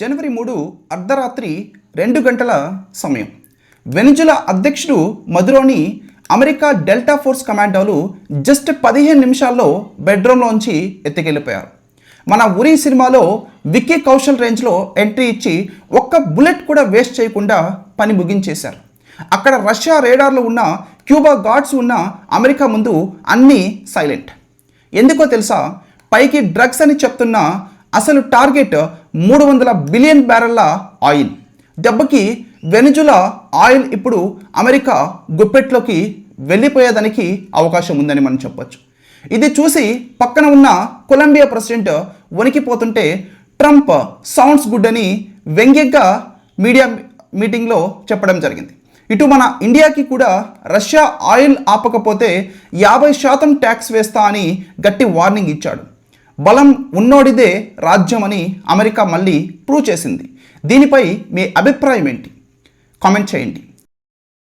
జనవరి 3 అర్ధరాత్రి 2 గంటల సమయం వెనిజులా అధ్యక్షుడు మదురోని అమెరికా డెల్టా ఫోర్స్ కమాండోలు జస్ట్ 15 నిమిషాల్లో బెడ్రూమ్లోంచి ఎత్తుకెళ్ళిపోయారు. మన ఉరి సినిమాలో విక్కీ కౌశల్ రేంజ్లో ఎంట్రీ ఇచ్చి ఒక్క బుల్లెట్ కూడా వేస్ట్ చేయకుండా పని ముగించేశారు. అక్కడ రష్యా రేడార్లు ఉన్న క్యూబా గార్డ్స్ ఉన్న అమెరికా ముందు అన్నీ సైలెంట్. ఎందుకో తెలుసా? పైకి డ్రగ్స్ అని చెప్తున్న అసలు టార్గెట్ 300 బిలియన్ బ్యారెల్ల ఆయిల్. దెబ్బకి వెనిజులా ఆయిల్ ఇప్పుడు అమెరికా గుప్పెట్లోకి వెళ్ళిపోయేదానికి అవకాశం ఉందని మనం చెప్పొచ్చు. ఇది చూసి పక్కన ఉన్న కొలంబియా ప్రెసిడెంట్ వణికిపోతుంటే ట్రంప్ సౌండ్స్ గుడ్ అని వ్యంగ్యంగా మీడియా మీటింగ్లో చెప్పడం జరిగింది. ఇటు మన ఇండియాకి కూడా రష్యా ఆయిల్ ఆపకపోతే 50% ట్యాక్స్ వేస్తా అని గట్టి వార్నింగ్ ఇచ్చాడు. బలం ఉన్నోడిదే రాజ్యం అని అమెరికా మళ్ళీ ప్రూవ్ చేసింది. దీనిపై మీ అభిప్రాయం ఏంటి? కామెంట్ చేయండి.